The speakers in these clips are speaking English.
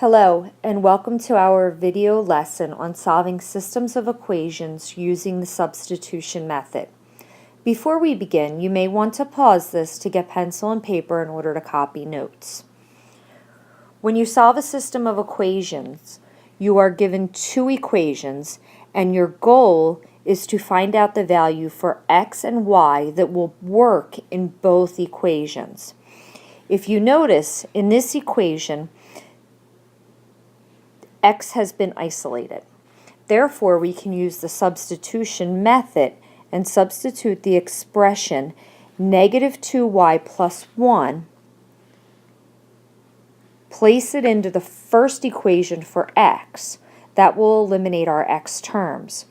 Hello, and welcome to our video lesson on solving systems of equations using the substitution method. Before we begin, you may want to pause this to get pencil and paper in order to copy notes. When you solve a system of equations, you are given two equations, and your goal is to find out the value for x and y that will work in both equations. If you notice, in this equation, x has been isolated. Therefore, we can use the substitution method and substitute the expression negative 2y plus 1, place it into the first equation for x. That will eliminate our x terms.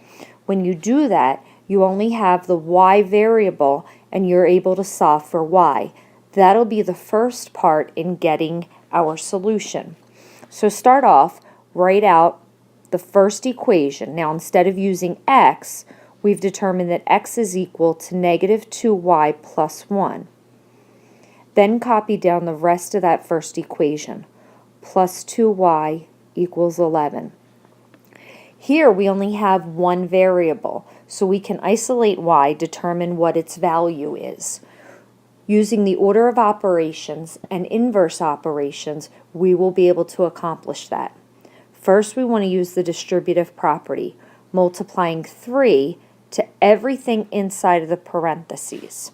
When you do that, you only have the y variable and you're able to solve for y. That'll be the first part in getting our solution. So start off, write out the first equation. Now instead of using x, we've determined that x is equal to negative 2y plus 1. Then copy down the rest of that first equation. Plus 2y equals 11. Here we only have one variable, so we can isolate y, determine what its value is. Using the order of operations and inverse operations, we will be able to accomplish that. First, we want to use the distributive property, multiplying 3 to everything inside of the parentheses.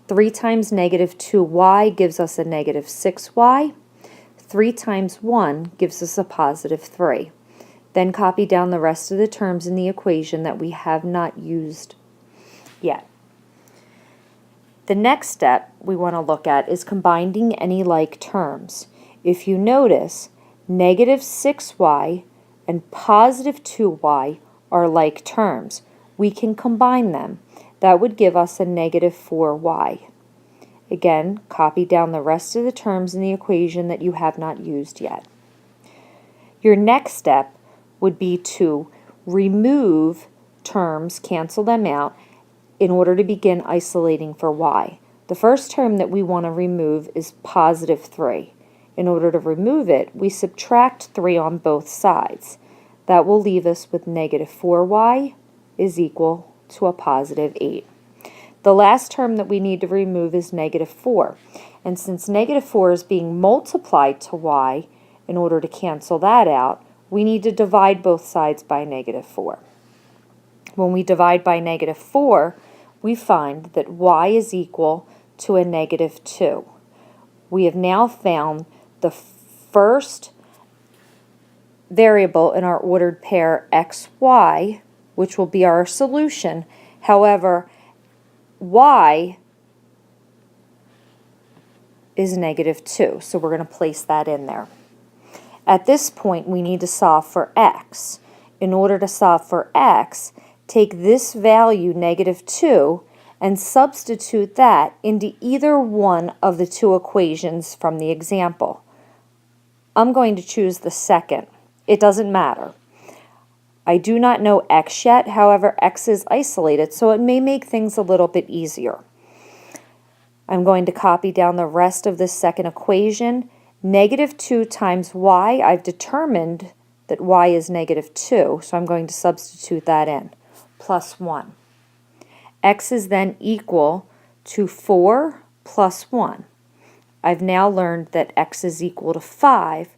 3 times negative 2y gives us a negative 6y. 3 times 1 gives us a positive 3. Then copy down the rest of the terms in the equation that we have not used yet. The next step we want to look at is combining any like terms. If you notice, negative 6y and positive 2y are like terms. We can combine them. That would give us a negative 4y. Again, copy down the rest of the terms in the equation that you have not used yet. Your next step would be to remove terms, cancel them out, in order to begin isolating for y. The first term that we want to remove is positive 3. In order to remove it, we subtract 3 on both sides. That will leave us with negative 4y is equal to a positive 8. The last term that we need to remove is negative 4. And since negative 4 is being multiplied to y, in order to cancel that out, we need to divide both sides by negative 4. When we divide by negative 4, we find that y is equal to a negative 2. We have now found the first variable in our ordered pair xy, which will be our solution. However, y is negative 2, so we're going to place that in there. At this point, we need to solve for x. In order to solve for x, take this value, negative 2, and substitute that into either one of the two equations from the example. I'm going to choose the second. It doesn't matter. I do not know x yet, however, x is isolated, so it may make things a little bit easier. I'm going to copy down the rest of this second equation. Negative 2 times y, I've determined that y is negative 2, so I'm going to substitute that in, plus 1. X is then equal to 4 plus 1. I've now learned that x is equal to 5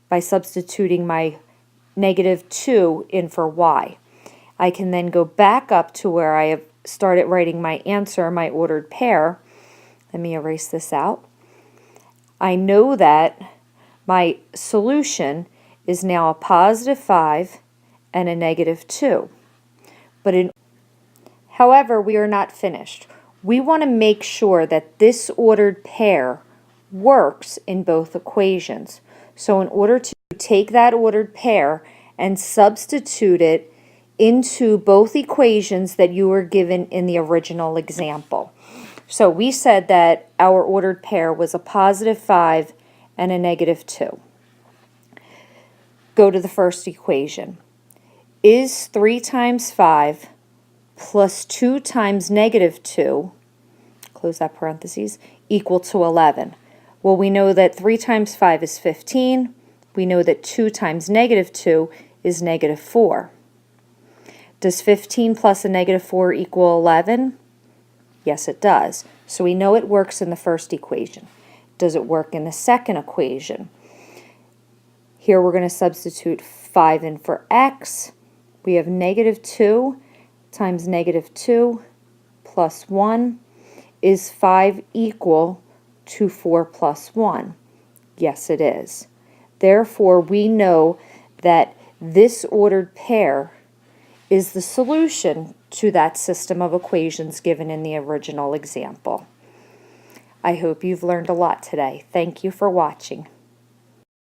by substituting my negative 2 in for y. I can then go back up to where I have started writing my answer, my ordered pair. Let me erase this out. I know that my solution is now a positive 5 and a negative 2. However, we are not finished. We want to make sure that this ordered pair works in both equations. So in order to take that ordered pair and substitute it into both equations that you were given in the original example. So we said that our ordered pair was a positive 5 and a negative 2. Go to the first equation. Is 3 times 5 plus 2 times negative 2, close that parentheses, equal to 11? Well, we know that 3 times 5 is 15, We know that 2 times negative 2 is negative 4. Does 15 plus a negative 4 equal 11? Yes, it does. So we know it works in the first equation. Does it work in the second equation? Here we're going to substitute 5 in for x. We have negative 2 times negative 2 plus 1. Is 5 equal to 4 plus 1? Yes, it is. Therefore, we know that this ordered pair is the solution to that system of equations given in the original example. I hope you've learned a lot today. Thank you for watching.